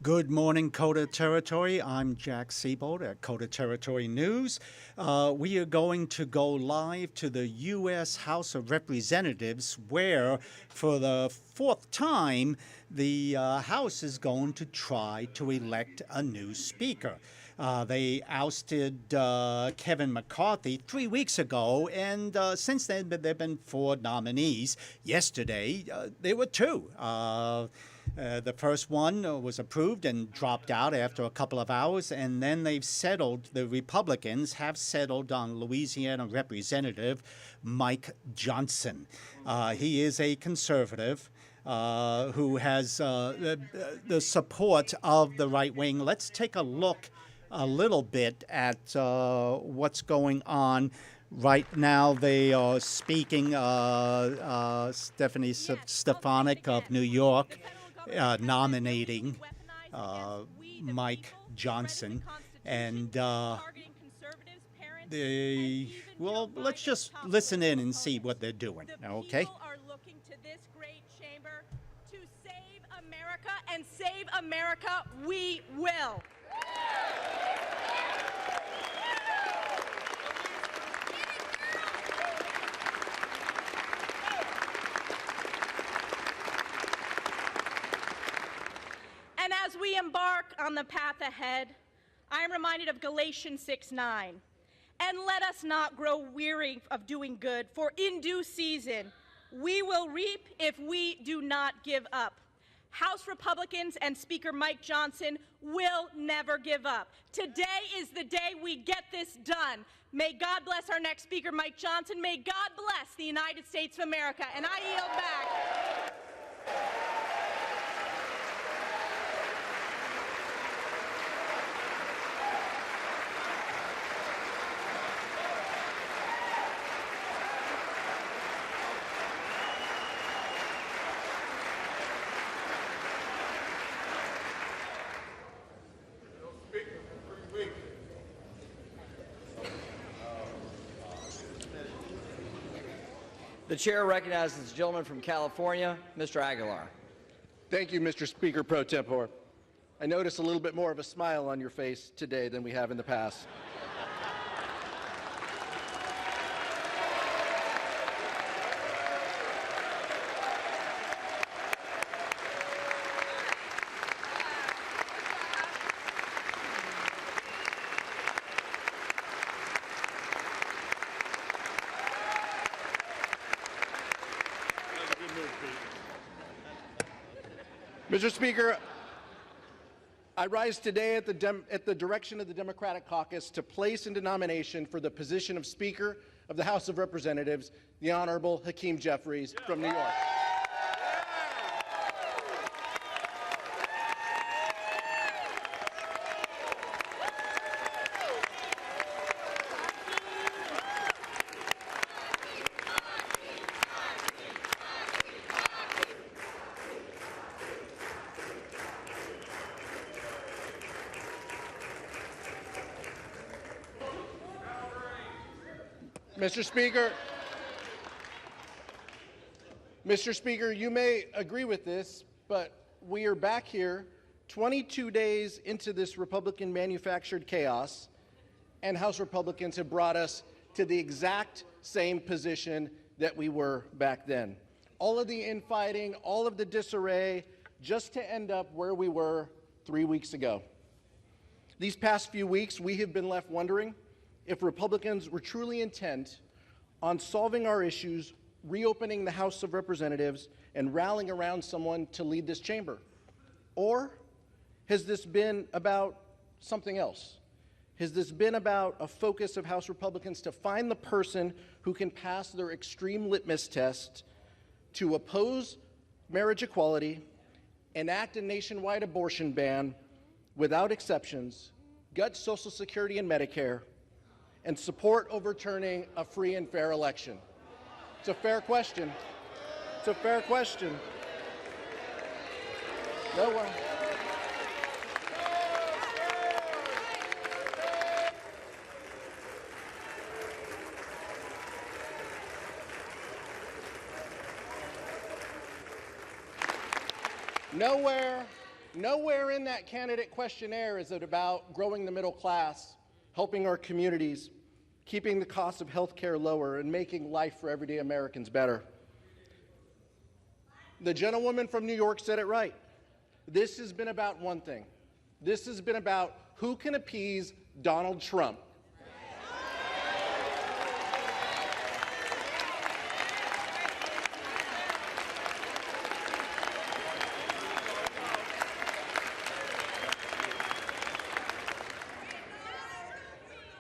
Good morning, KOTA Territory. I'm Jack Siebold at KOTA Territory News. We are going to go live to the U.S. House of Representatives, where, for the fourth time, the House is going to try to elect a new speaker. They ousted Kevin McCarthy 3 weeks ago, and since then there have been 4 nominees. Yesterday, there were 2. The first one was approved and dropped out after a couple of hours, and then they've settled, the Republicans have settled on Louisiana Representative Mike Johnson. He is a conservative who has the support of the right wing. Let's take a look a little bit at what's going on. Right now, they are speaking, Stephanie Stefanik of New York, nominating Mike Johnson. And well, let's just listen in and see what they're doing, okay? People are looking to this great chamber to save America, and save America we will. And as we embark on the path ahead, I am reminded of Galatians 6:9. And let us not grow weary of doing good, for in due season we will reap if we do not give up. House Republicans and Speaker Mike Johnson will never give up. Today is the day we get this done. May God bless our next Speaker, Mike Johnson. May God bless the United States of America. And I yield back. The chair recognizes the gentleman from California, Mr. Aguilar. Thank you, Mr. Speaker Pro Tempore. I notice a little bit more of a smile on your face today than we have in the past. Mr. Speaker, I rise today at the direction of the Democratic Caucus to place into nomination for the position of Speaker of the House of Representatives, the Honorable Hakeem Jeffries from New York. Mr. Speaker, you may agree with this, but we are back here 22 days into this Republican-manufactured chaos, and House Republicans have brought us to the exact same position that we were back then. All of the infighting, all of the disarray, just to end up where we were 3 weeks ago. These past few weeks, we have been left wondering if Republicans were truly intent on solving our issues, reopening the House of Representatives, and rallying around someone to lead this chamber. Or has this been about something else? Has this been about a focus of House Republicans to find the person who can pass their extreme litmus test to oppose marriage equality, enact a nationwide abortion ban without exceptions, gut Social Security and Medicare, and support overturning a free and fair election? It's a fair question. It's a fair question. No one. Nowhere in that candidate questionnaire is it about growing the middle class, helping our communities, keeping the cost of health care lower, and making life for everyday Americans better. The gentlewoman from New York said it right. This has been about one thing. This has been about who can appease Donald Trump.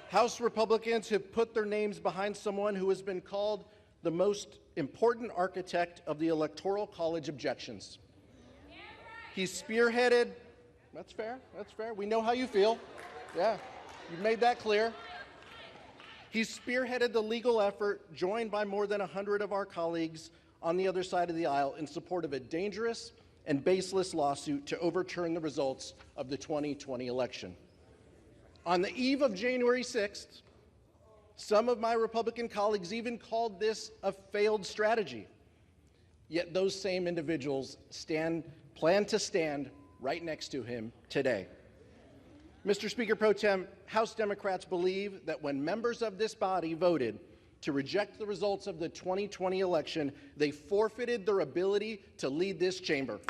House Republicans have put their names behind someone who has been called the most important architect of the Electoral College objections. He's spearheaded, that's fair, we know how you feel. Yeah, you've made that clear. He's spearheaded the legal effort, joined by more than 100 of our colleagues on the other side of the aisle, in support of a dangerous and baseless lawsuit to overturn the results of the 2020 election. On the eve of January 6th, some of my Republican colleagues even called this a failed strategy. Yet those same individuals plan to stand right next to him today. Mr. Speaker Pro Tem, House Democrats believe that when members of this body voted to reject the results of the 2020 election, they forfeited their ability to lead this chamber.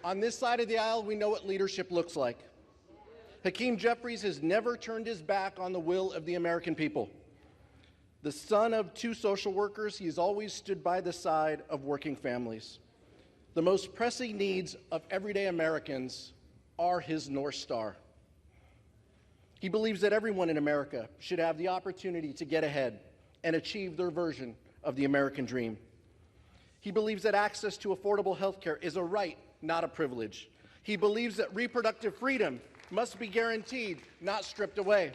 On this side of the aisle, we know what leadership looks like. Hakeem Jeffries has never turned his back on the will of the American people. The son of two social workers, he has always stood by the side of working families. The most pressing needs of everyday Americans are his North Star. He believes that everyone in America should have the opportunity to get ahead and achieve their version of the American dream. He believes that access to affordable health care is a right, not a privilege. He believes that reproductive freedom must be guaranteed, not stripped away.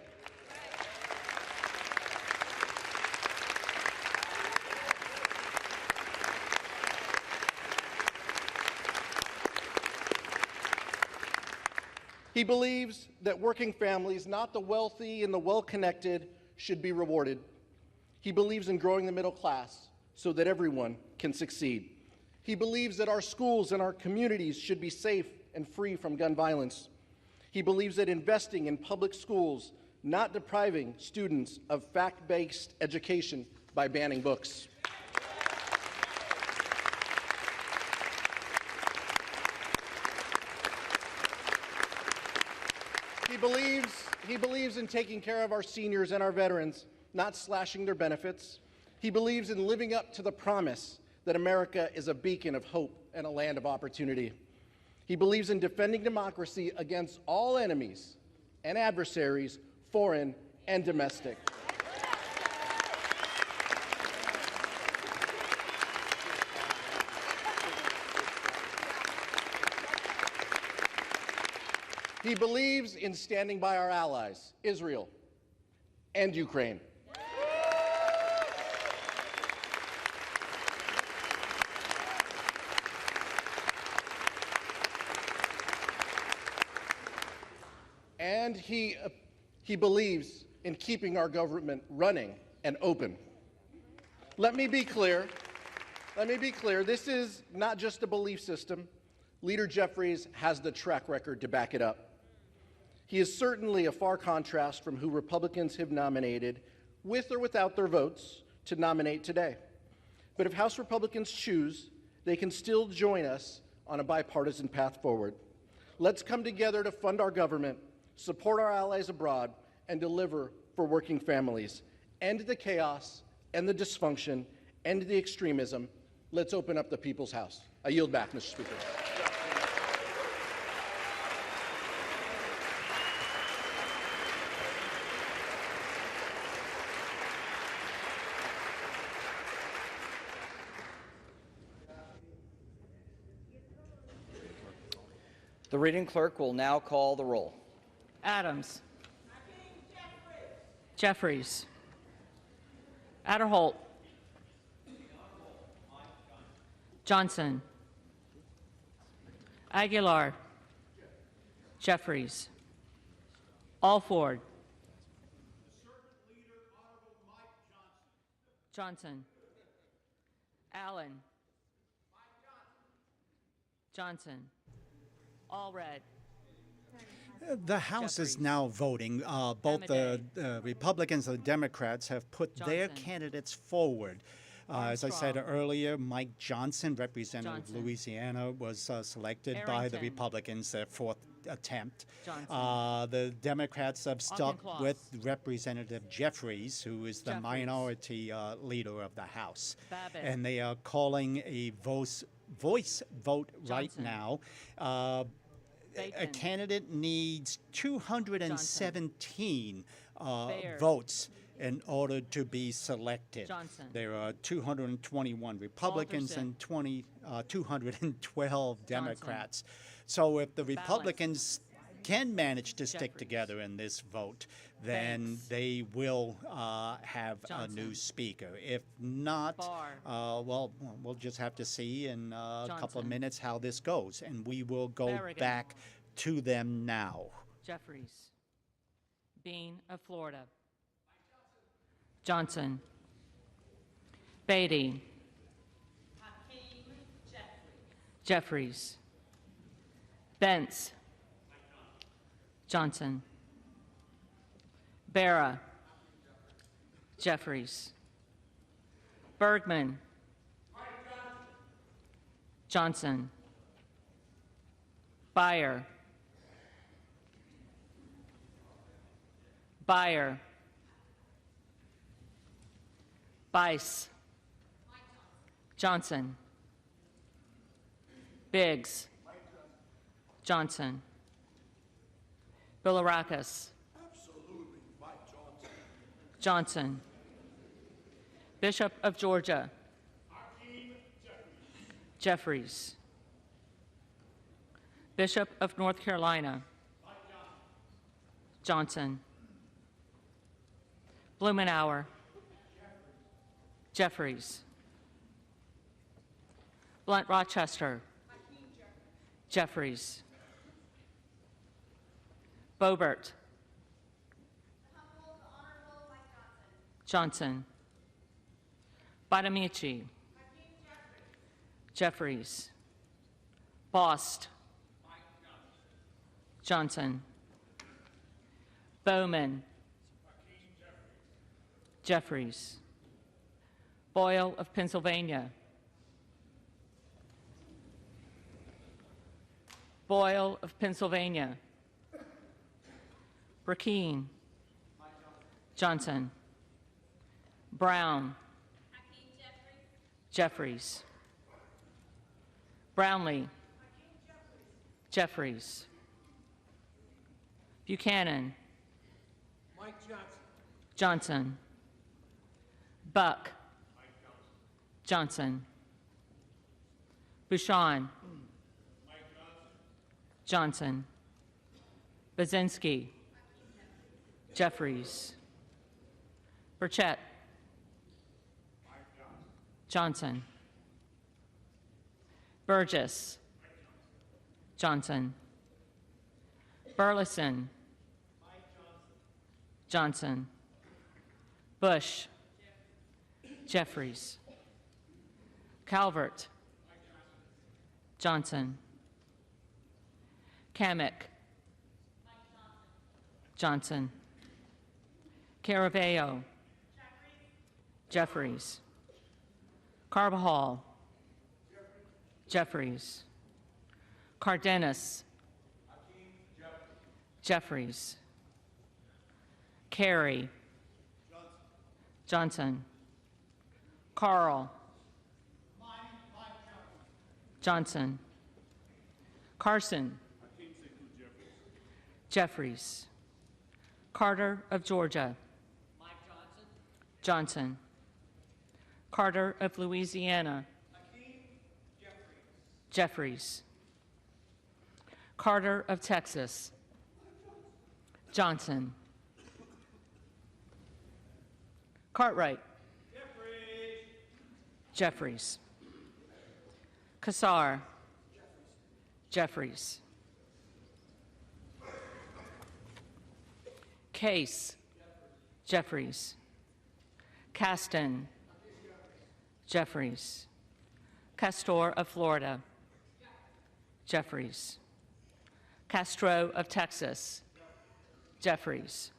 He believes that working families, not the wealthy and the well-connected, should be rewarded. He believes in growing the middle class so that everyone can succeed. He believes that our schools and our communities should be safe and free from gun violence. He believes that investing in public schools, not depriving students of fact-based education by banning books. He believes in taking care of our seniors and our veterans, not slashing their benefits. He believes in living up to the promise that America is a beacon of hope and a land of opportunity. He believes in defending democracy against all enemies and adversaries, foreign and domestic. He believes in standing by our allies, Israel and Ukraine. And he believes in keeping our government running and open. Let me be clear. This is not just a belief system. Leader Jeffries has the track record to back it up. He is certainly a far contrast from who Republicans have nominated, with or without their votes, to nominate today. But if House Republicans choose, they can still join us on a bipartisan path forward. Let's come together to fund our government, support our allies abroad, and deliver for working families. End the chaos, end the dysfunction, end the extremism. Let's open up the people's house. I yield back, Mr. Speaker. The reading clerk will now call the roll. Adams. Jeffries. Adderholt. Johnson. Aguilar. Jeffries. Alford. Johnson. Allen. Johnson. Allred. The House is Jeffries. now voting. Both the Republicans and the Democrats have put their Johnson. candidates forward. As I said Armstrong. earlier, Mike Johnson, representative of Johnson. Louisiana, was selected by the Arrington. Republicans, their fourth attempt. Johnson. The Democrats have stuck Auchincloss. with Representative Jeffries, who is the Jeffries. minority leader of the House. Babbitt. And they are calling a voice vote right Johnson. now. A Bacon. candidate needs 217 Baird. votes in order to be selected. Johnson. There are 221 Republicans Alderson. and 212 Democrats. So if the Republicans can manage to stick Jeffries. together in this vote, then Banks. they will have a new Johnson. speaker. If not, Barr. well, we'll just have to see in a couple of Johnson. minutes how this goes, and we will go Farragut. back to them now. Jeffries. Bean of Florida. Johnson. Beatty. Jeffries. Bentz. Johnson. Barra. Jeffries. Bergman. Johnson. Beyer. Beyer. Bice. Johnson. Biggs. Johnson. Bilirakis. Johnson. Bishop of Georgia. Jeffries. Bishop of North Carolina. Johnson. Blumenauer. Jeffries. Blunt Rochester. Jeffries. Boebert. Johnson. Bonamici. Jeffries. Bost. Johnson. Bowman. Jeffries. Boyle of Pennsylvania. Boyle of Pennsylvania. Burkeen. Johnson. Brown. Jeffries. Brownlee. Jeffries. Buchanan. Johnson. Buck. Johnson. Bouchon. Johnson. Bazinski. Jeffries. Burchett. Johnson. Burgess. Johnson. Burleson. Johnson. Bush. Jeffries. Calvert. Johnson. Kamek. Johnson. Caraveo. Jeffries. Carbajal. Jeffries. Cardenas. Jeffries. Carey. Johnson. Carl. Johnson. Carson. Jeffries. Carter of Georgia. Johnson. Carter of Louisiana. Jeffries. Carter of Texas. Johnson. Cartwright. Jeffries. Kassar. Jeffries. Case. Jeffries. Caston. Jeffries. Castor of Florida. Jeffries. Castro of Texas. Jeffries.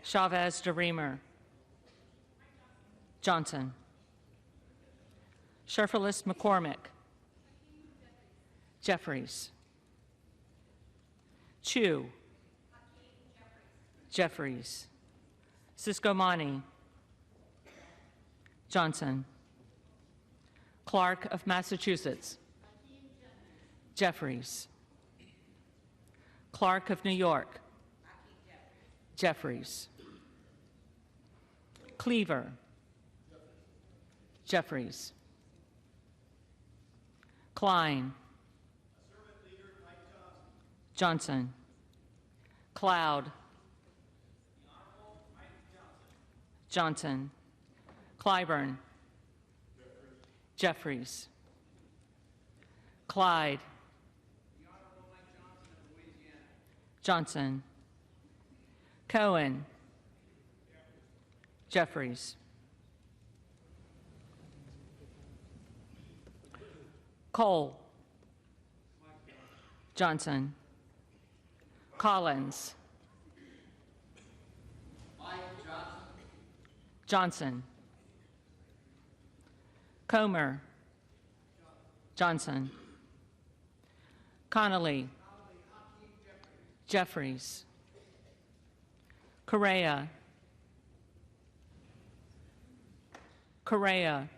Chavez de Reamer. Johnson. Sherfilis McCormick. Jeffries. Chu. Jeffries. Siscomani. Johnson. Clark of Massachusetts. Jeffries. Clark of New York. Jeffries. Cleaver. Jeffries. Klein. Johnson. Cloud. Johnson. Clyburn. Jeffries. Clyde. Johnson. Cohen. Jeffries. Cole. Johnson. Collins. Johnson. Comer. Johnson. Connolly. Jeffries. Correa. Correa.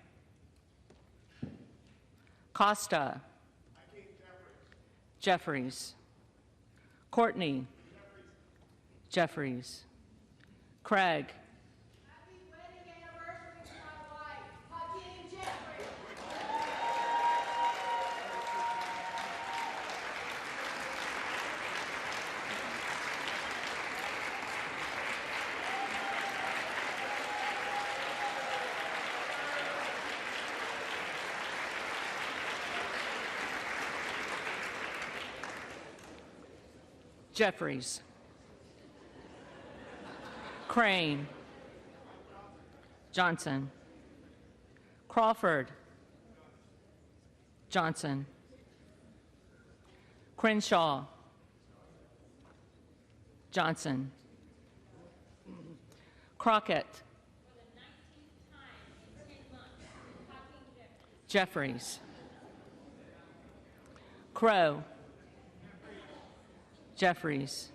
Costa. Jeffries. Courtney. Jeffries. Craig. Happy wedding anniversary to my wife, Hakeem Jeffries. Jeffries. Crane. Johnson. Crawford. Johnson. Crenshaw. Johnson. Crockett. Jeffries. Crow. Jeffries.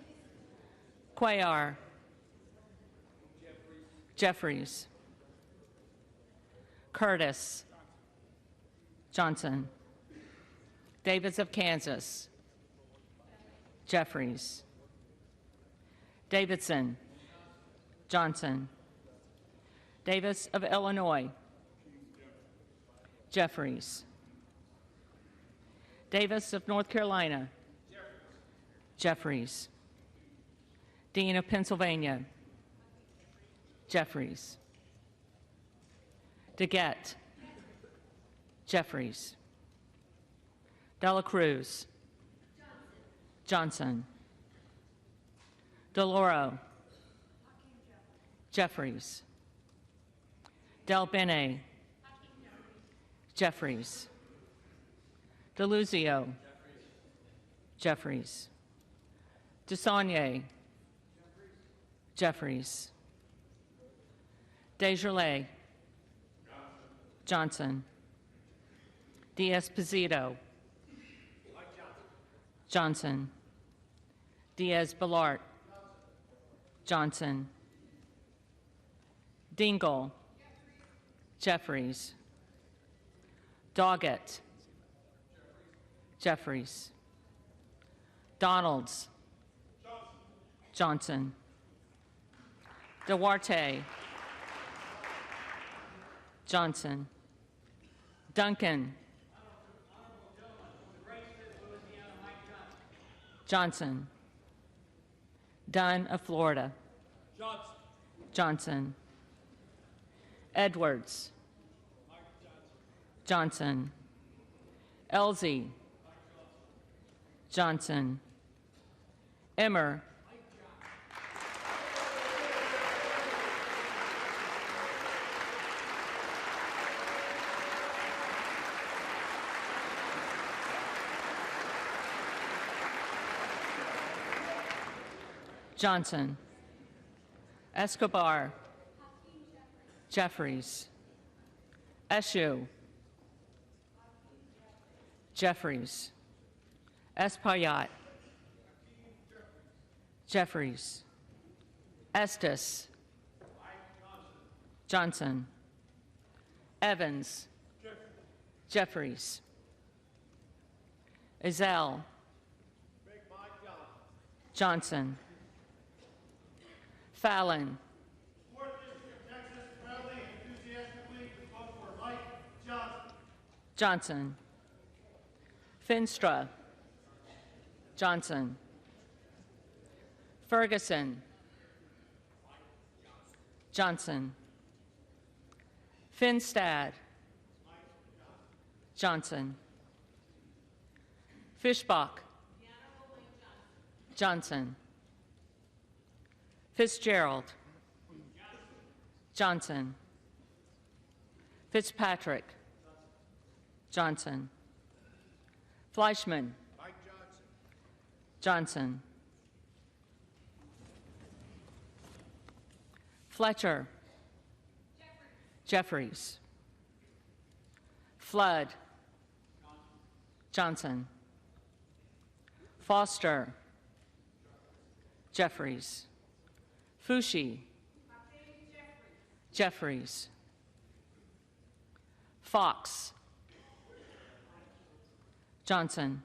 Cuellar. Jeffries. Curtis. Johnson. Davids of Kansas. Jeffries. Davidson. Johnson. Davis of Illinois. Jeffries. Davis of North Carolina. Jeffries. Dean of Pennsylvania. Jeffries. DeGette. Jeffries. Dela Cruz. Johnson. DeLauro. Jeffries. Del Bene. Jeffries. DeLuzio. Jeffries. DeSaulnier. Jeffries. Desjardins. Johnson. Diaz-Pizito. Johnson. Diaz-Balart. Johnson. Dingle. Jeffries. Doggett. Jeffries. Donalds. Johnson. Duarte. Johnson. Duncan. Johnson. Dunn of Florida. Johnson. Edwards. Johnson. Elsie, Johnson, Emmer, Johnson, Escobar, Jeffries, Eshoo, Jeffries, Espaillat, Jeffries, Estes, Johnson, Evans, Jeffries, Ezell, Johnson, Fallon, Johnson, Finstra, Johnson, Ferguson, Johnson, Finstad, Johnson, Fischbach, Johnson, Fitzgerald, Johnson, Fitzpatrick, Johnson, Fleischman, Johnson, Fletcher, Jeffries, Flood, Johnson, Foster, Jeffries, Fushi, Jeffries, Fox, Johnson,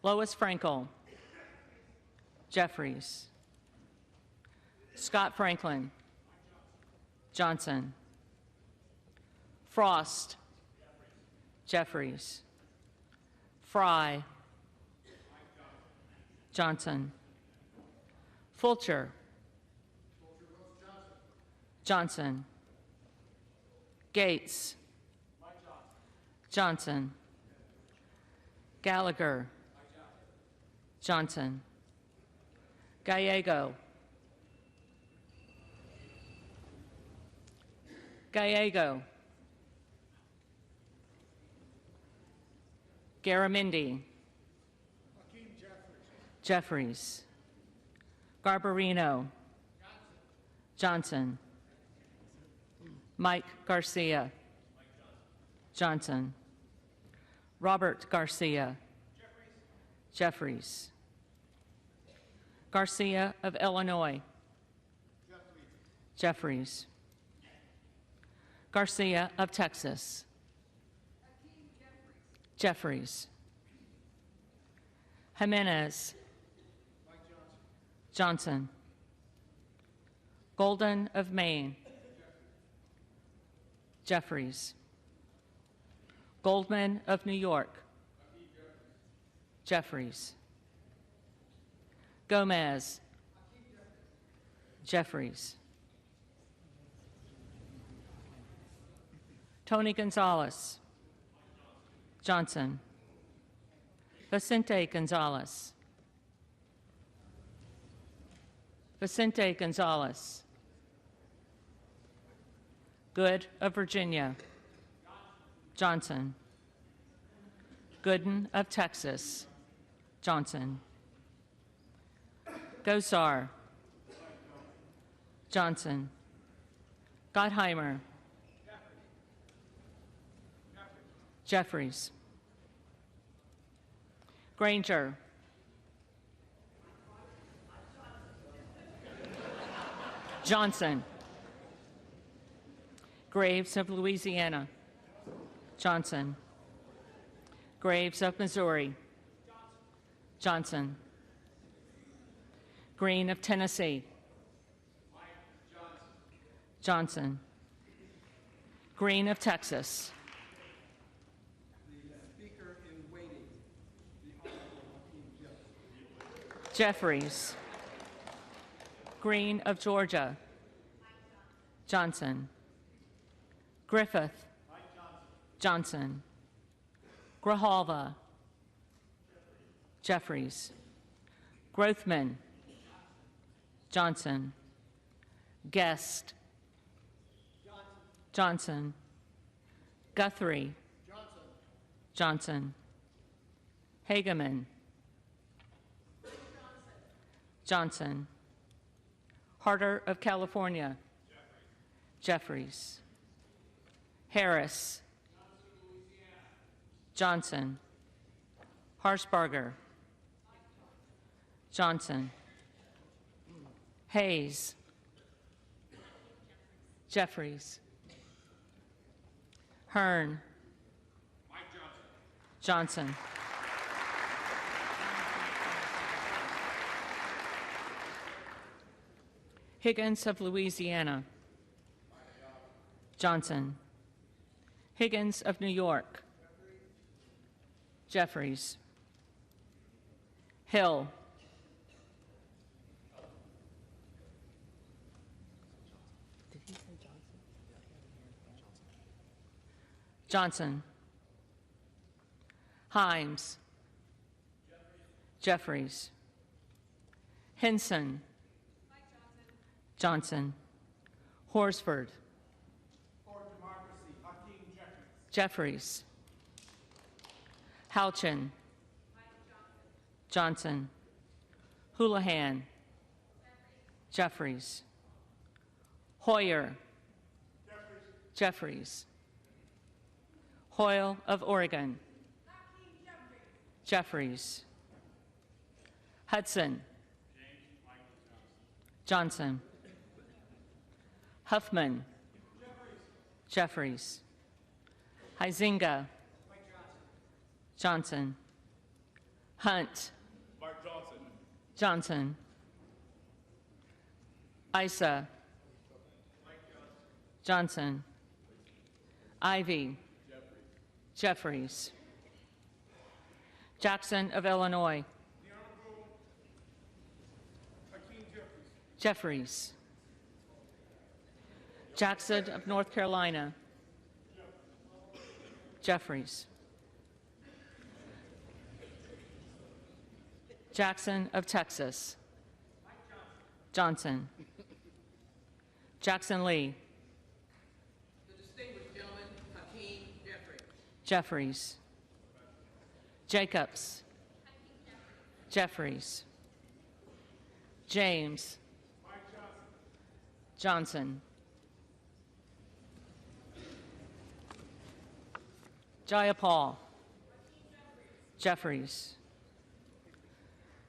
Lois Frankel, Jeffries, Scott Franklin, Johnson, Frost, Jeffries, Fry, Johnson, Fulcher, Johnson, Gates, Johnson, Gallagher, Johnson, Gallego, Gallego, Garamendi, Jeffries, Garbarino, Johnson, Mike Garcia, Johnson, Robert Garcia, Jeffries, Garcia of Illinois, Jeffries, Garcia of Texas, Jeffries, Jimenez, Johnson, Golden of Maine, Jeffries, Goldman of New York, Jeffries, Gomez, Jeffries, Tony Gonzalez, Johnson, Vicente Gonzalez, Vicente Gonzalez, Good of Virginia, Johnson, Gooden of Texas, Johnson, Gosar, Johnson, Gottheimer, Jeffries, Granger, Johnson, Graves of Louisiana, Johnson, Graves of Missouri, Johnson, Green of Tennessee, Johnson, Green of Texas, Speaker in waiting, the Honorable Hakeem Jeffries, Green of Georgia, Johnson, Griffith, Johnson, Grijalva, Jeffries, Grothman, Johnson, Guest, Johnson, Guthrie, Johnson, Hageman, Johnson, Harder of California, Jeffries, Harris, Johnson, Harshbarger, Johnson, Hayes, Jeffries, Hearn, Johnson, Higgins of Louisiana, Johnson, Higgins of New York, Jeffries, Hill, Johnson, Himes, Jeffries, Henson, Johnson, Horsford, Jeffries, Houchin, Johnson, Houlihan, Jeffries, Hoyer, Jeffries, Hoyle of Oregon, Jeffries, Hudson, Johnson, Huffman, Jeffries, Huizinga, Johnson, Hunt, Johnson, Issa, Johnson, Ivy, Jeffries, Jackson of Illinois, Jeffries, Jackson of North Carolina, Jeffries, Jackson of Texas, Johnson, Jackson Lee, The distinguished gentleman, Hakeem Jeffrey. Jeffries, Jacobs, Jeffries, James, Johnson, Jayapal, Jeffries,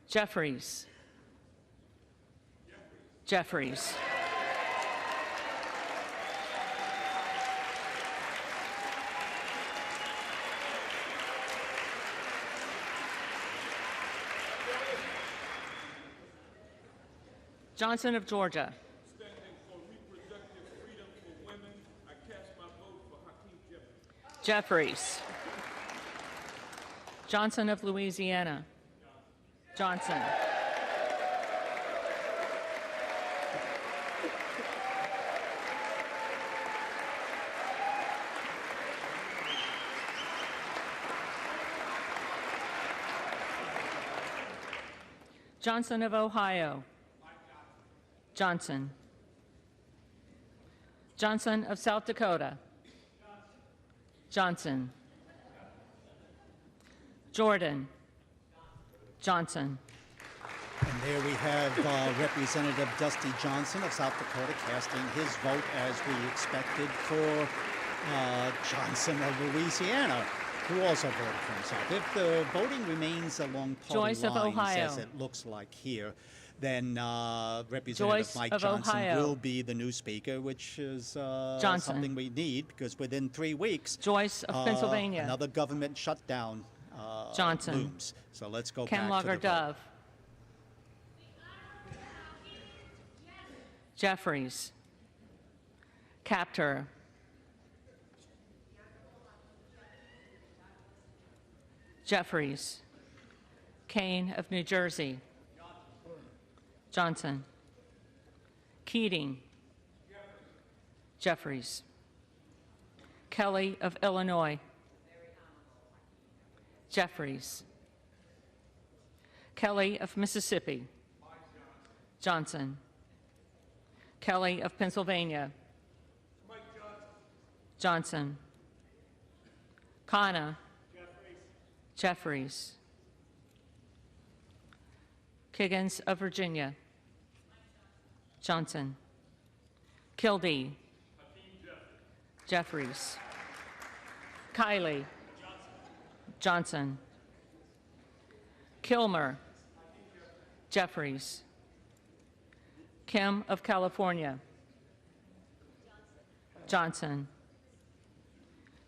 Jeffries, Jeffries, Johnson of Georgia, Standing for reproductive freedom for women, I cast my vote for Hakeem Jeffrey. Jeffries, Johnson of Louisiana, Johnson, Johnson of Ohio, Johnson, Johnson of South Dakota, Johnson, Jordan, Johnson, And there we have Representative Dusty Johnson of South Dakota casting his vote as we expected for Johnson of Louisiana, who also voted for himself. If the voting remains along party Joyce of lines, Ohio. as it looks like here, then Representative Joyce Mike of Johnson Ohio. will be the new speaker, which is Johnson. something we need because within 3 weeks, Joyce of Pennsylvania, another government shutdown Johnson. looms. So let's go Ken back to Lager the vote. Dove, Jeffries, Capter, Jeffries, Kane of New Jersey, Johnson, Keating, Jeffries, Kelly of Illinois, Jeffries. Kelly of Mississippi. Johnson. Kelly of Pennsylvania. Johnson. Kana. Jeffries. Kiggins of Virginia. Johnson. Kildee. Jeffries. Kiley. Johnson. Kilmer. Jeffries. Kim of California. Johnson.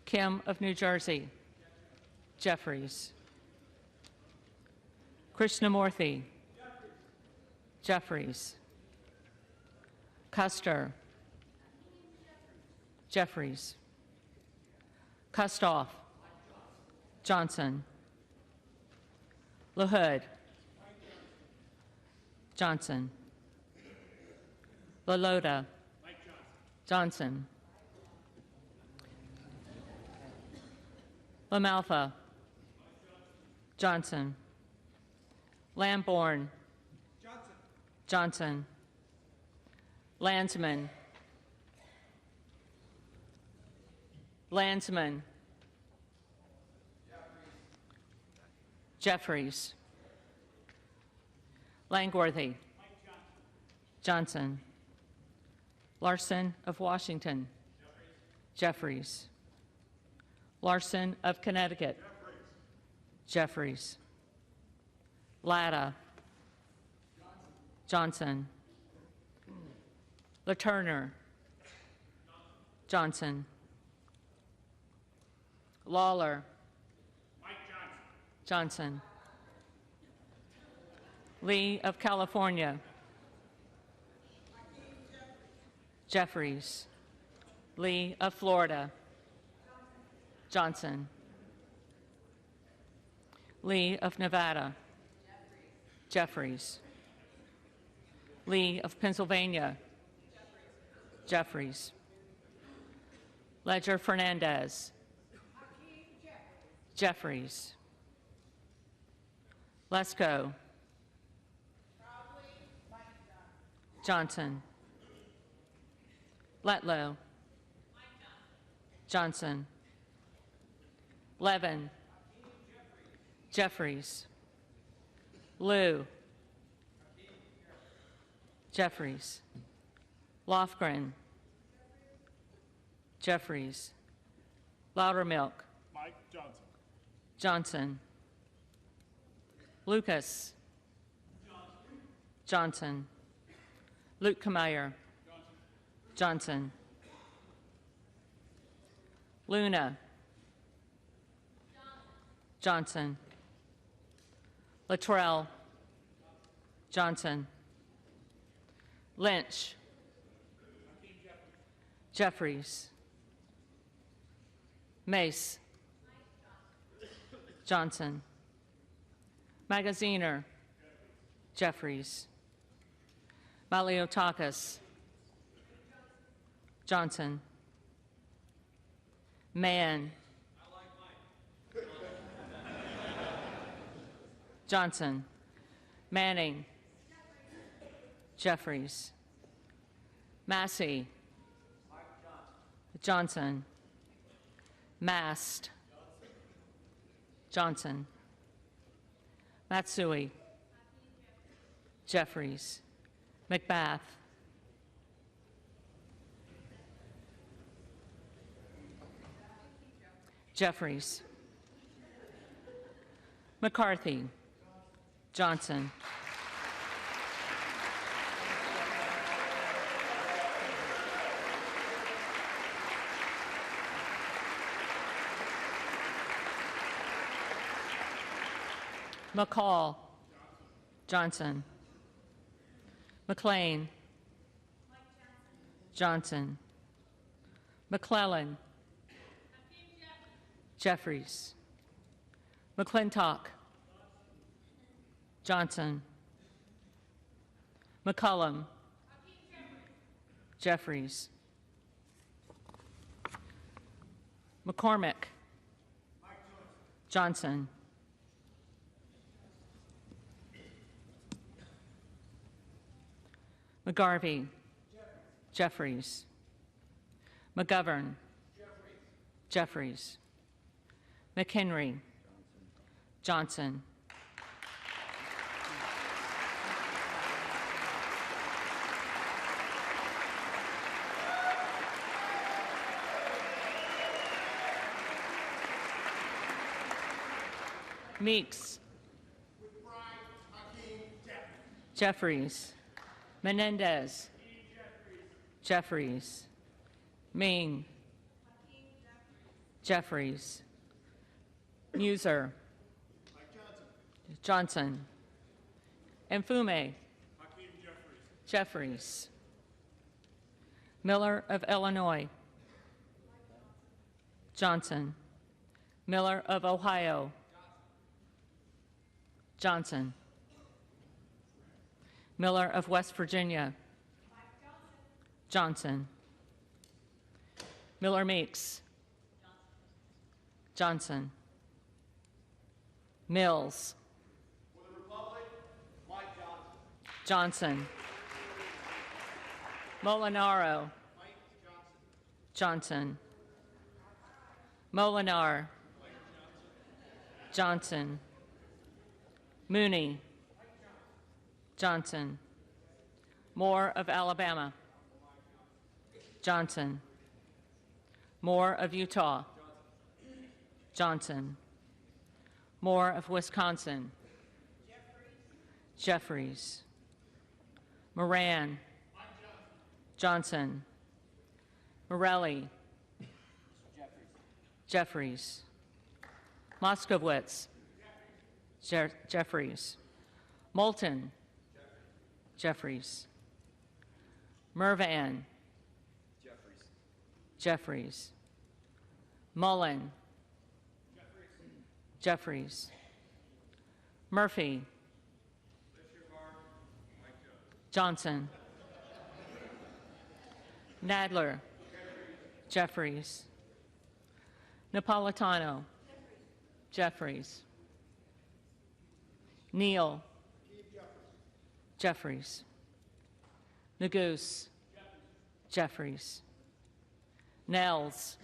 Kim of New Jersey. Jeffries. Krishnamurthy. Jeffries. Custer. Jeffries. Kustoff. Johnson. LaHood. Johnson. LaLota. Johnson. LaMalfa. Johnson. Lamborn. Johnson. Landsman. Landsman. Jeffries. Langworthy. Johnson. Larson of Washington. Jeffries. Larson of Connecticut. Jeffries. Latta. Johnson. LaTurner. Johnson. Lawler. Johnson. Lee of California. Jeffries. Lee of Florida. Johnson. Lee of Nevada. Jeffries. Lee of Pennsylvania. Jeffries. Ledger Fernandez. Jeffries. Lesko. Johnson. Letlow. Johnson. Levin. Jeffries. Liu. Jeffries. Lofgren. Jeffries. Loudermilk. Mike Johnson. Johnson. Lucas. Johnson. Luke Kameyer. Johnson. Luna. Johnson. Luttrell. Johnson. Lynch. Jeffries. Mace. Johnson. Magaziner. Jeffries. Maliotakis. Johnson. Mann. Johnson. Manning. Jeffries. Massey. Johnson. Mast. Johnson. Matsui. Jeffries. McBath. Jeffries. McCarthy. Johnson. McCall. Johnson. McLean. Johnson. McClellan. Jeffries. McClintock. Johnson. McCullum. Jeffries. McCormick. Johnson. McGarvey. Jeffries. McGovern. Jeffries. McHenry. Johnson. Meeks. Jeffries. Menendez. Jeffries. Ming. Jeffries. Muser. Johnson. Mfume. Jeffries. Miller of Illinois. Johnson. Miller of Ohio. Johnson. Miller of West Virginia. Johnson. Miller Meeks. Johnson. Mills. Johnson. Molinaro. Johnson. Molinar. Johnson. Mooney. Johnson. Moore of Alabama. Johnson. Moore of Utah. Johnson. Moore of Wisconsin. Jeffries. Moran. Johnson. Morelli. Jeffries. Moskowitz. Jeffries. Moulton. Jeffries. Mervan. Jeffries. Mullen. Jeffries. Murphy. Johnson. Nadler. Jeffries. Napolitano. Jeffries. Neal. Jeffries. Neguse. Jeffries. Nels.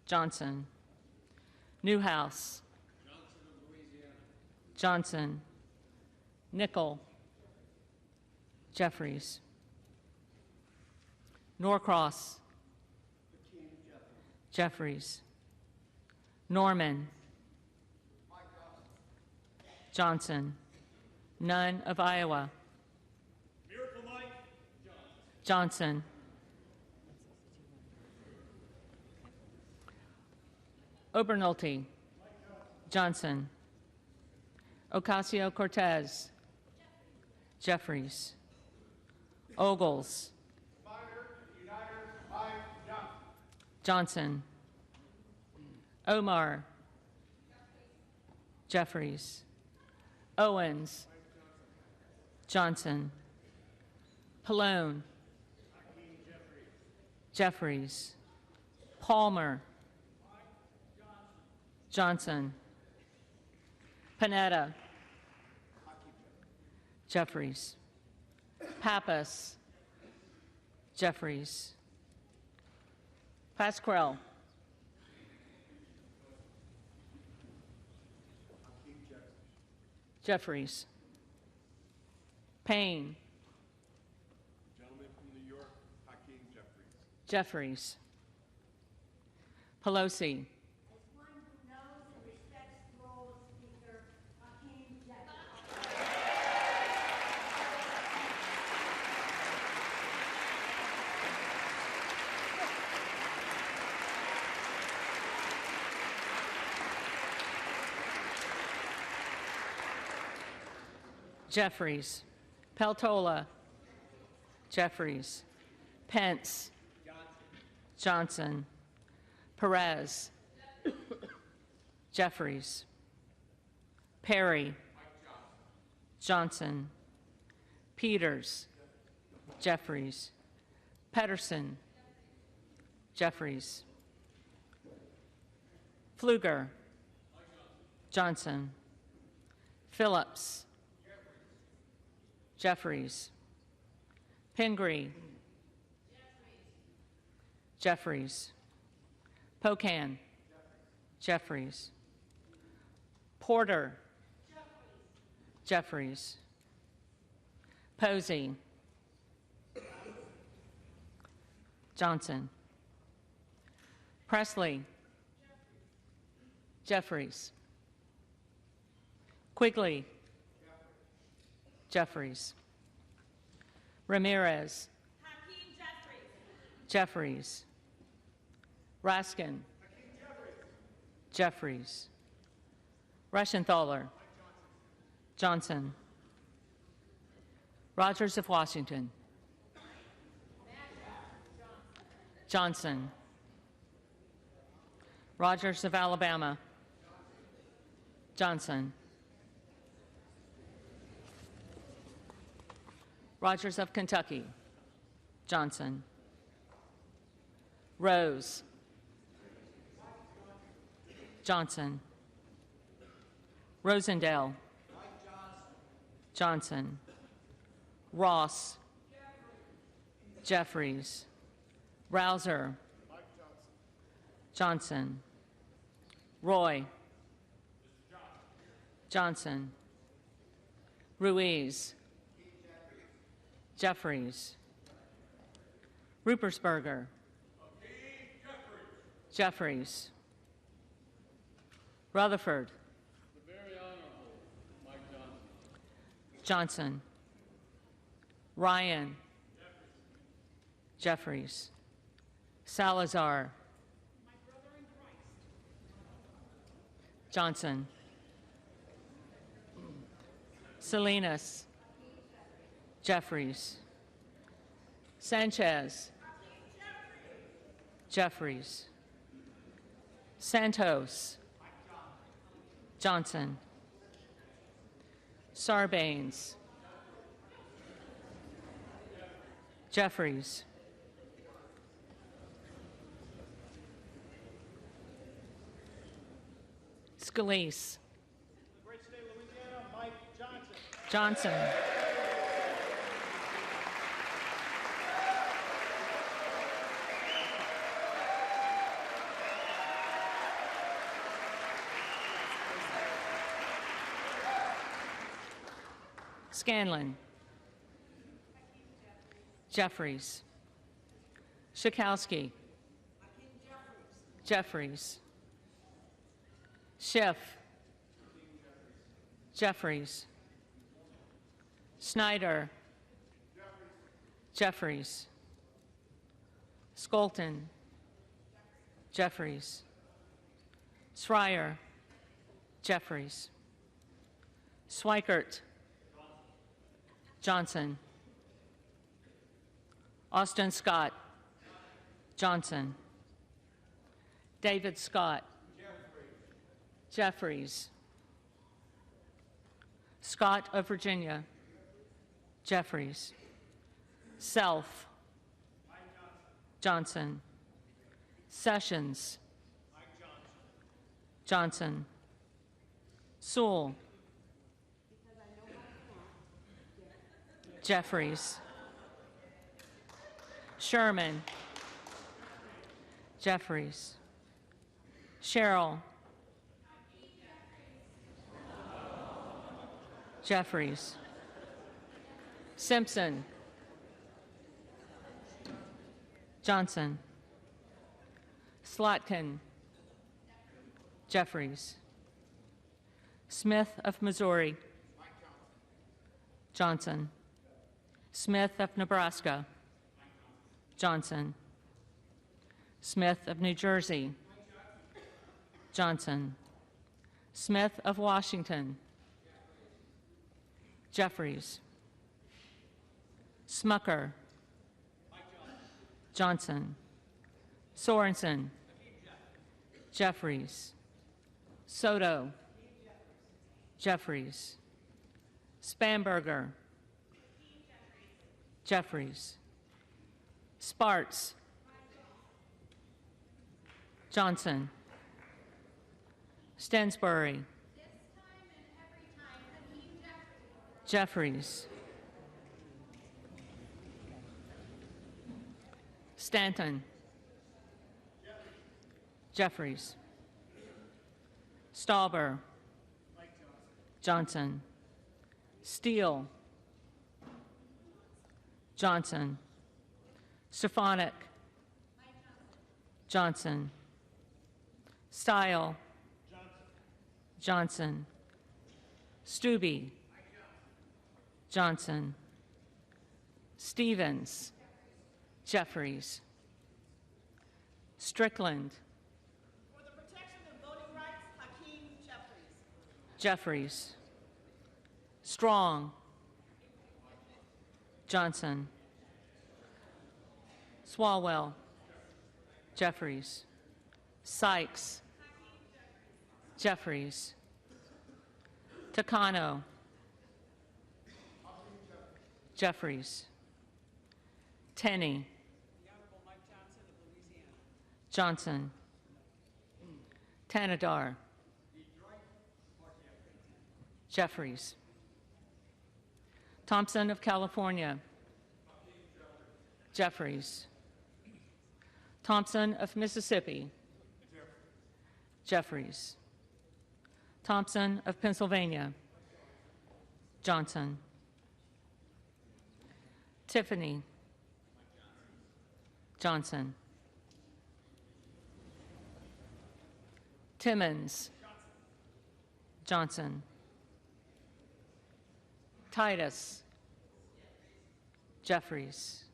Johnson. Newhouse. Johnson of Louisiana. Johnson. Nickel. Jeffries. Norcross. Jeffries. Norman. Johnson. Nunn of Iowa. Miracle Mike Johnson. Obernolte. Johnson. Ocasio-Cortez. Jeffries. Ogles. Johnson. Omar. Jeffries. Owens. Johnson. Pallone. Jeffries. Palmer. Johnson. Panetta. Jeffries. Pappas. Jeffries. Pasquarel. Jeffries. Payne. Gentleman from New York, Hakeem Jeffries. Jeffries. Pelosi. As one who knows and respects the role of Speaker, Hakeem Jeffries. Jeffries. Peltola. Jeffries. Pence. Johnson. Perez. Jeffries. Perry. Johnson. Peters. Jeffries. Pedersen. Jeffries. Pfluger. Johnson. Phillips. Jeffries. Pingree. Jeffries. Pocan. Jeffries. Porter. Jeffries. Posey. Johnson. Presley. Jeffries. Quigley. Jeffries. Ramirez. Jeffries. Raskin. Jeffries. Reschenthaler. Johnson. Rogers of Washington. Johnson. Rogers of Alabama. Johnson. Rogers of Kentucky. Johnson. Rose. Johnson. Rosendale. Johnson. Ross. Jeffries. Rouser. Johnson. Roy. Johnson. Ruiz. Jeffries. Rupersberger. Jeffries. Rutherford. The very honorable Mike Johnson. Johnson. Ryan. Jeffries. Salazar. Johnson. Salinas. Jeffries. Sanchez. Jeffries. Santos. Johnson. Sarbanes. Jeffries. Scalise. Great state of Louisiana, Mike Johnson. Johnson. Scanlon. Jeffries. Schakowsky. Jeffries. Schiff. Jeffries. Snyder. Jeffries. Skolton. Jeffries. Schreier. Jeffries. Swikert. Johnson. Austin Scott. Johnson. David Scott. Jeffries. Scott of Virginia. Jeffries. Self. Johnson. Sessions. Johnson. Sewell. Jeffries. Sherman. Jeffries. Sherrill. Jeffries. Simpson. Johnson. Slotkin. Jeffries. Smith of Missouri. Johnson. Smith of Nebraska. Johnson. Smith of New Jersey. Johnson. Smith of Washington. Jeffries. Smucker. Johnson. Sorensen. Jeffries. Soto. Jeffries. Spamberger. Jeffries. Sparts. Johnson. Stensbury. Jeffries. Stanton. Jeffries. Stauber. Johnson. Steele. Johnson. Stefanik. Johnson. Style. Johnson. Stube. Johnson. Stevens. Jeffries. Strickland. For the protection of voting rights, Hakeem Jeffries. Jeffries. Strong. Johnson. Swalwell. Jeffries. Sykes. Jeffries. Takano. Jeffries. Tenney. Johnson. Tanadar. Jeffries. Thompson of California. Jeffries. Thompson of Mississippi. Jeffries. Thompson of Pennsylvania. Johnson. Tiffany. Johnson. Timmons. Johnson. Titus. Jeffries.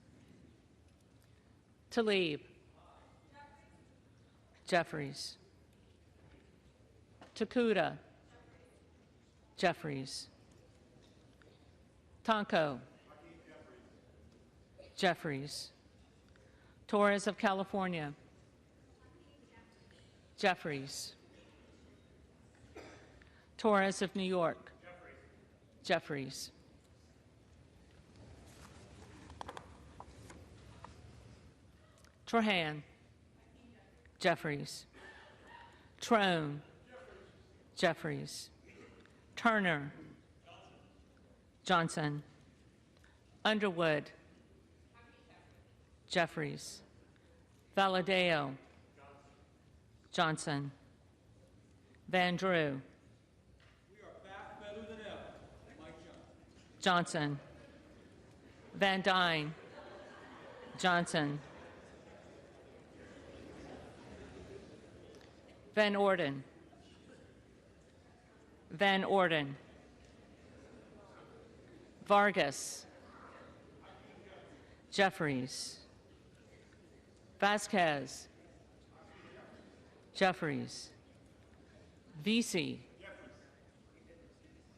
Tlaib. Jeffries. Takuda. Jeffries. Tonko. Jeffries. Torres of California. Jeffries. Torres of New York. Jeffries. Trahan. Jeffries. Trone. Jeffries. Turner. Johnson. Underwood. Jeffries. Valadeo. Johnson. Van Drew. We are back better than ever. Mike Johnson. Johnson. Van Dyne. Johnson. Van Orden. Van Orden. Vargas. Jeffries. Vasquez. Jeffries. Vesey.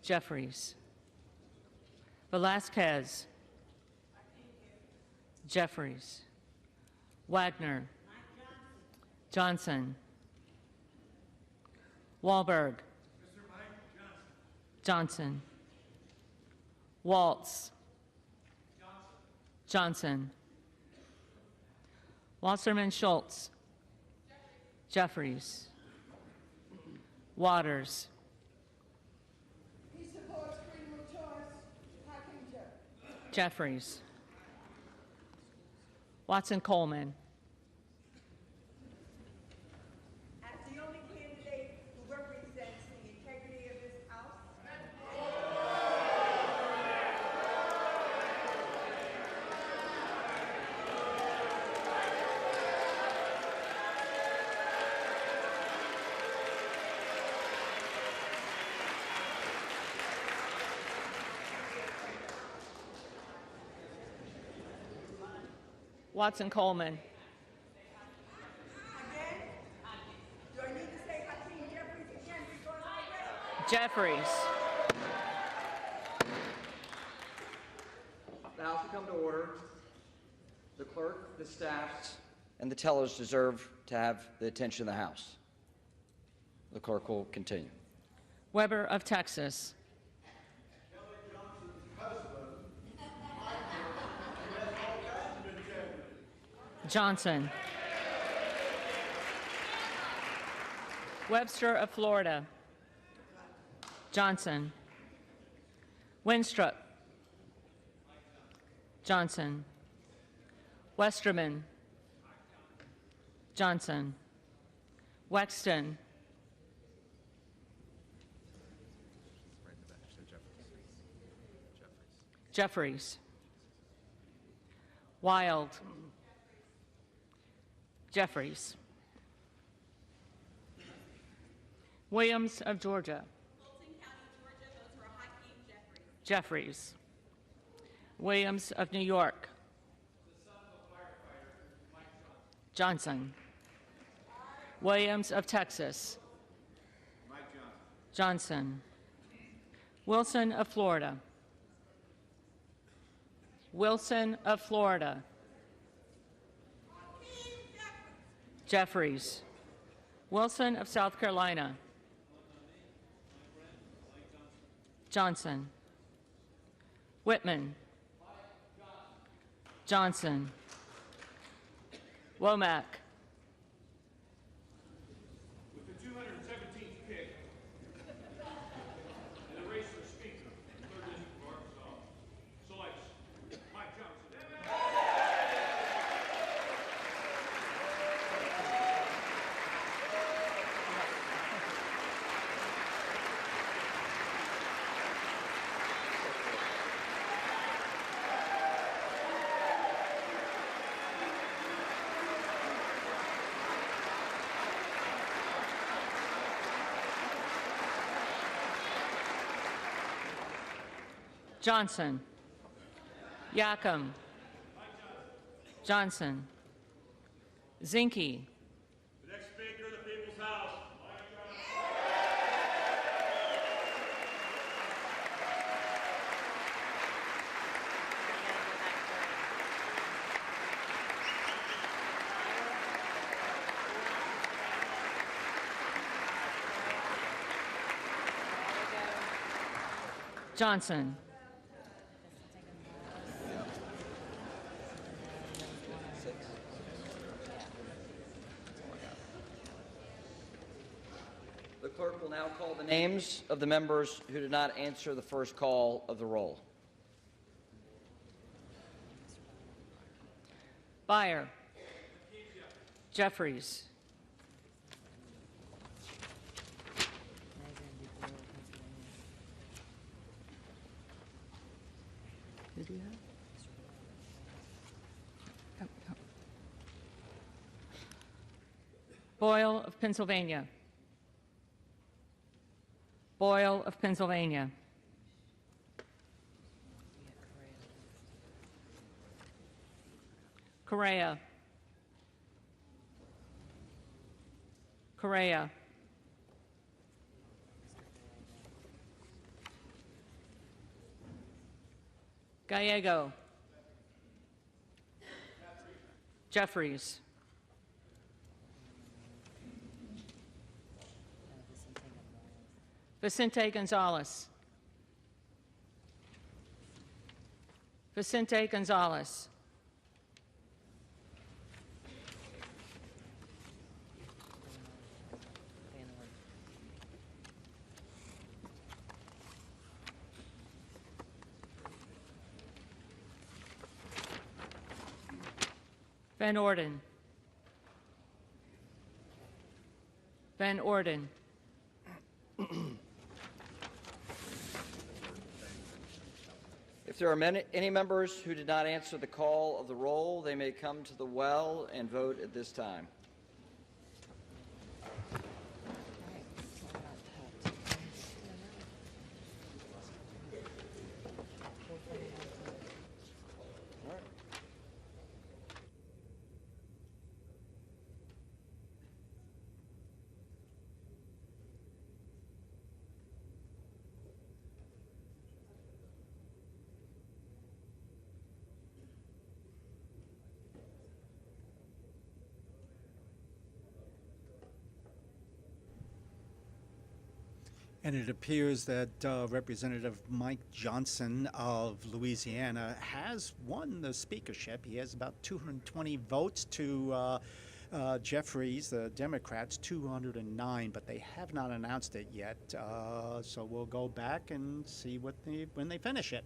Jeffries. Velasquez. Jeffries. Wagner. Johnson. Wahlberg. Johnson. Waltz. Johnson. Wasserman Schultz. Jeffries. Waters. He supports freedom of choice, Hakeem Jeffries. Jeffries. Watson Coleman. As the only candidate who represents the integrity of this House, Watson Coleman. again, do I need to say Hakeem Jeffries again because I read? Jeffries. The House will come to order. The clerk, the staff, and the tellers deserve to have the attention of the House. The clerk will continue. Weber of Texas. Johnson. Webster of Florida. Johnson. Winstrup. Johnson. Westerman. Johnson. Wexton. Jeffries. Wild. Jeffries. Williams of Georgia. Jeffries. Williams of New York. Johnson. Williams of Texas. Johnson. Wilson of Florida. Wilson of Florida. Jeffries. Wilson of South Carolina. Johnson. Whitman. Johnson. Womack. With the 217th pick in the race for Speaker in the 3rd District of Arkansas, selects Mike Johnson. Johnson. Yacom. Johnson. Zinke. The next Speaker of the People's House, Mike Johnson. The clerk will now call the names of the members who did not answer the first call of the roll. Beyer. Jeffries. Who do you have? Boyle of Pennsylvania. Boyle of Pennsylvania. Correa. Correa. Gallego. Jeffries. Vicente Gonzalez. Vicente Gonzalez. Van Orden. Van Orden. If there are any members who did not answer the call of the roll, they may come to the well and vote at this time. And it appears that Representative Mike Johnson of Louisiana has won the speakership. He has about 220 votes to Jeffries, the Democrats, 209, but they have not announced it yet. So we'll go back and see when they finish it.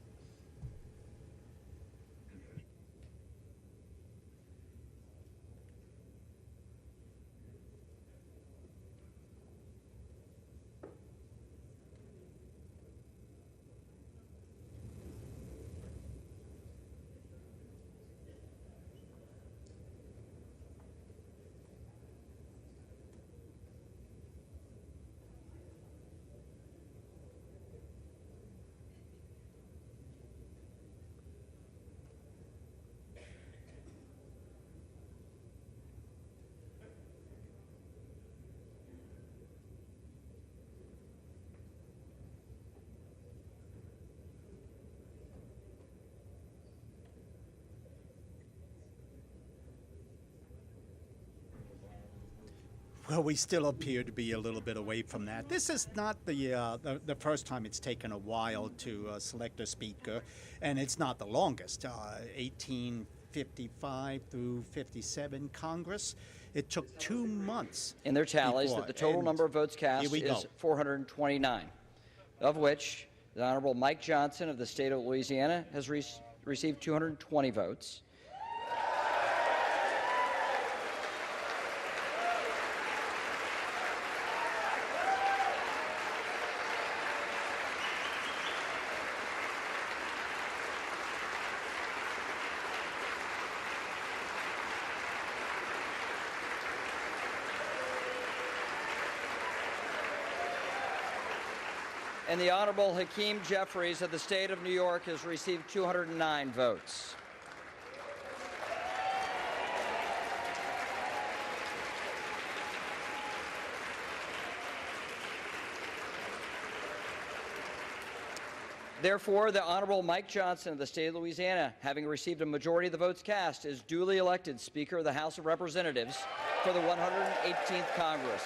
Well, we still appear to be a little bit away from that. This is not the first time it's taken a while to select a speaker, and it's not the longest. 1855 through 57 Congress. It took 2 months. In their tallies before, that the total and number of votes cast here we is go. 429, of which the Honorable Mike Johnson of the state of Louisiana has received 220 votes. And the Honorable Hakeem Jeffries of the state of New York has received 209 votes. Therefore, the Honorable Mike Johnson of the state of Louisiana, having received a majority of the votes cast, is duly elected Speaker of the House of Representatives for the 118th Congress.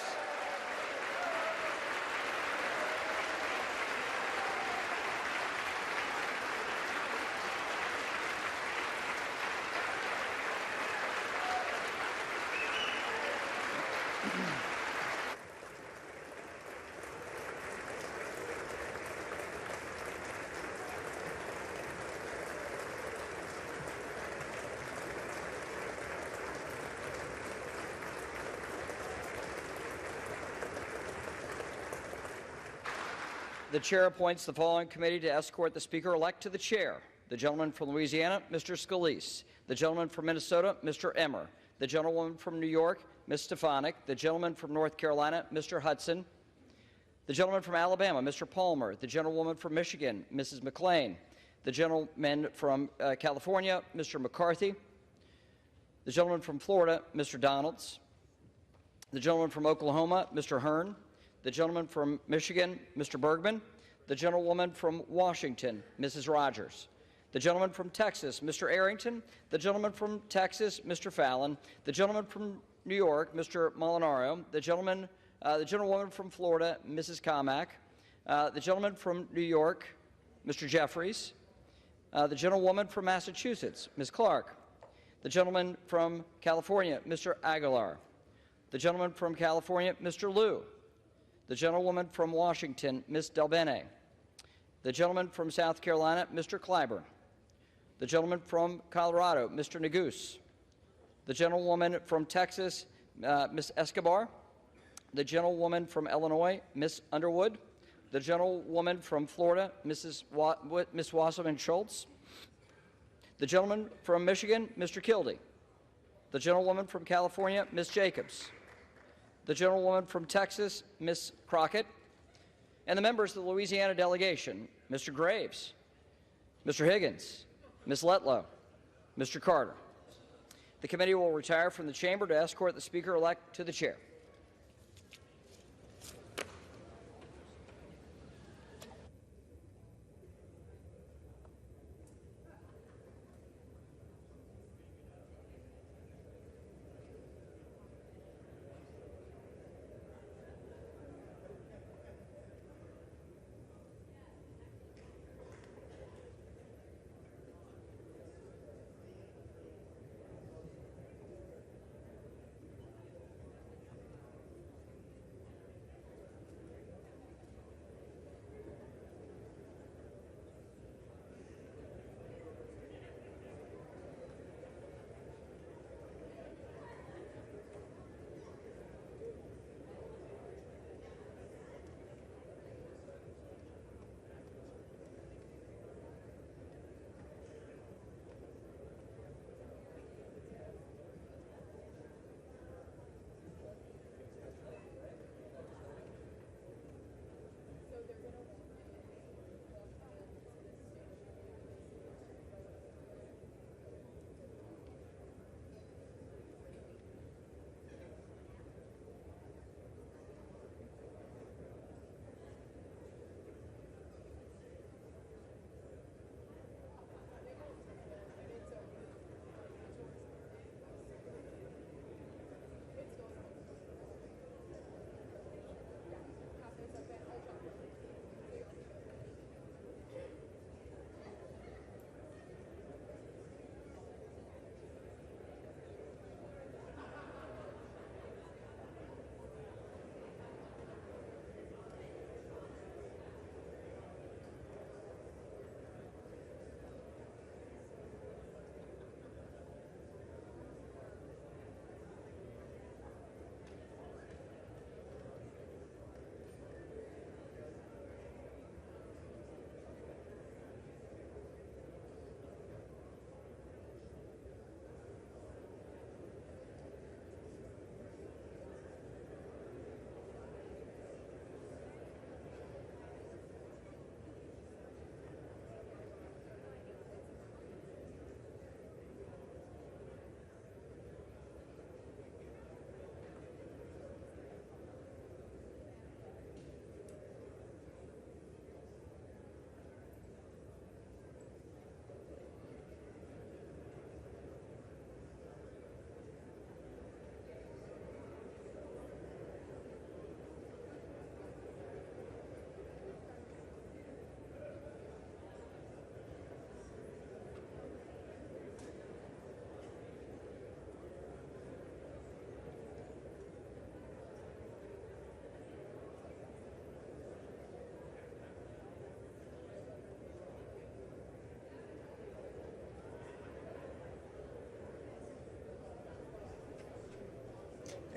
The chair appoints the following committee to escort the speaker-elect to the chair: the gentleman from Louisiana, Mr. Scalise; the gentleman from Minnesota, Mr. Emmer; the gentlewoman from New York, Ms. Stefanik; the gentleman from North Carolina, Mr. Hudson; the gentleman from Alabama, Mr. Palmer; the gentlewoman from Michigan, Mrs. McLean; the gentleman from California, Mr. McCarthy; the gentleman from Florida, Mr. Donalds; the gentleman from Oklahoma, Mr. Hearn; the gentleman from Michigan, Mr. Bergman; the gentlewoman from Washington, Mrs. Rogers; the gentleman from Texas, Mr. Arrington; the gentleman from Texas, Mr. Fallon; the gentleman from New York, Mr. Molinaro; the gentlewoman from Florida, Mrs. Comack; the gentleman from New York, Mr. Jeffries; the gentlewoman from Massachusetts, Ms. Clark; the gentleman from California, Mr. Aguilar; the gentleman from California, Mr. Liu; the gentlewoman from Washington, Ms. Delbene; the gentleman from South Carolina, Mr. Clyburn; the gentleman from Colorado, Mr. Neguse; the gentlewoman from Texas, Ms. Escobar; the gentlewoman from Illinois, Ms. Underwood; the gentlewoman from Florida, Ms. Wasserman Schultz; the gentleman from Michigan, Mr. Kildee; the gentlewoman from California, Ms. Jacobs; the gentlewoman from Texas, Ms. Crockett; and the members of the Louisiana delegation, Mr. Graves, Mr. Higgins, Ms. Letlow, Mr. Carter. The committee will retire from the chamber to escort the speaker-elect to the chair.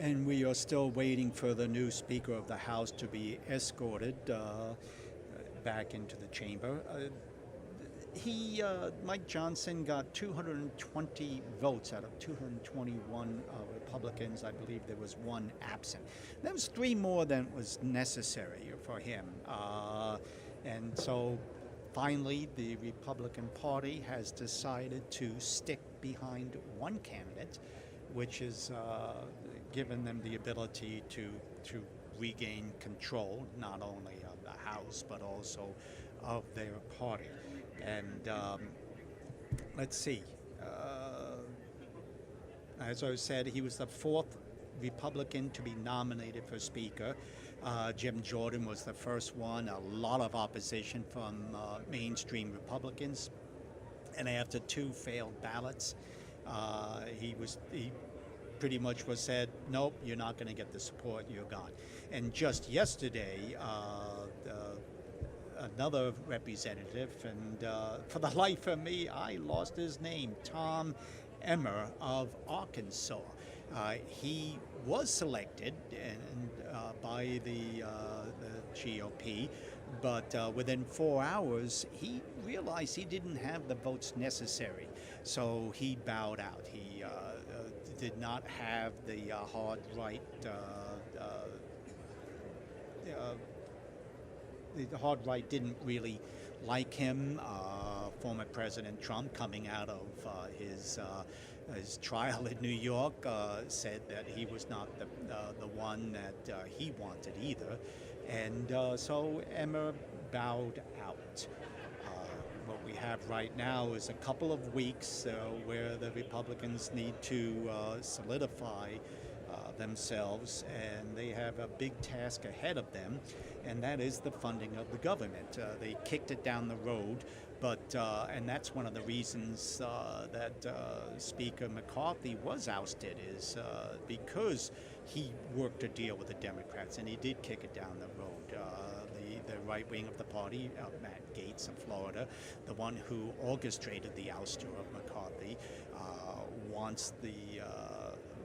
And we are still waiting for the new Speaker of the House to be escorted back into the chamber. Mike Johnson, got 220 votes out of 221 Republicans. I believe there was one absent. That was three more than was necessary for him. And so finally, the Republican Party has decided to stick behind one candidate, which has given them the ability to regain control, not only of the House, but also of their party. And let's see. As I said, he was the fourth Republican to be nominated for Speaker. Jim Jordan was the first one. A lot of opposition from mainstream Republicans. And after two failed ballots, he pretty much was said, nope, you're not going to get the support, you're gone. And just yesterday, another representative, and for the life of me, I lost his name, Tom Emmer of Arkansas. He was selected by the GOP, but within 4 hours, he realized he didn't have the votes necessary, so he bowed out. He did not have the hard right. The hard right didn't really like him. Former President Trump, coming out of his trial in New York, said that he was not the one that he wanted either, and so Emmer bowed out. What we have right now is a couple of weeks where the Republicans need to solidify themselves, and they have a big task ahead of them, and that is the funding of the government. They kicked it down the road, but and that's one of the reasons that Speaker McCarthy was ousted, is because he worked a deal with the Democrats, and he did kick it down the road. The right wing of the party, Matt Gaetz of Florida, the one who orchestrated the ouster of McCarthy, wants the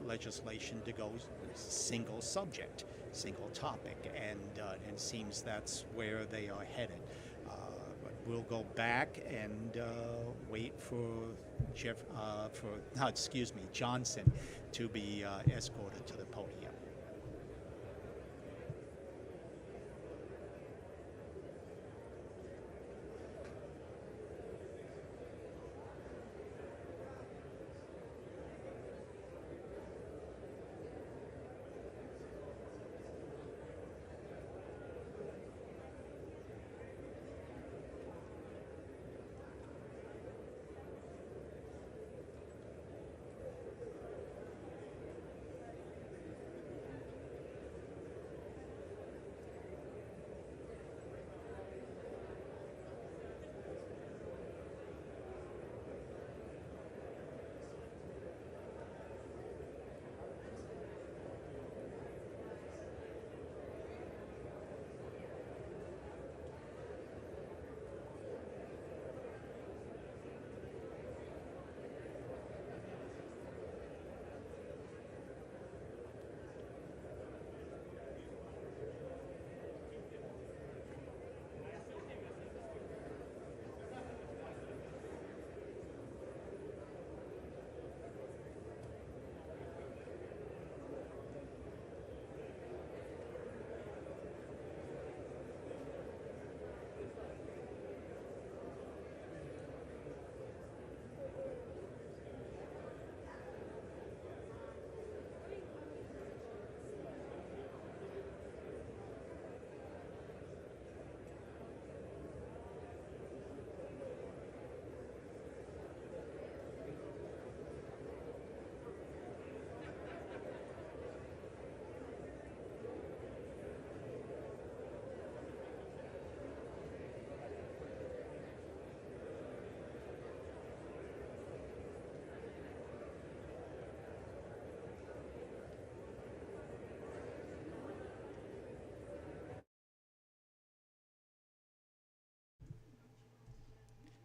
legislation to go single subject, single topic, and seems that's where they are headed. But we'll go back and wait for Johnson to be escorted to the podium.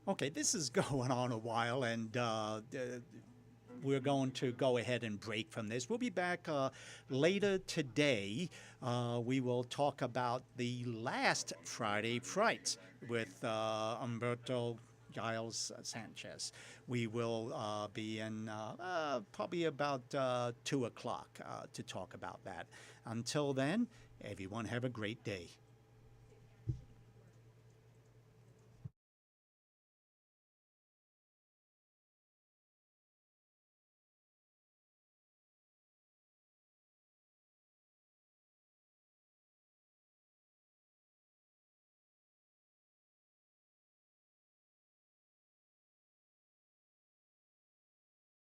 Okay, this is going on a while, and we're going to go ahead and break from this. We'll be back later today. We will talk about the last Friday Fright with Humberto Giles Sanchez. We will be in probably about 2 o'clock to talk about that. Until then, everyone have a great day.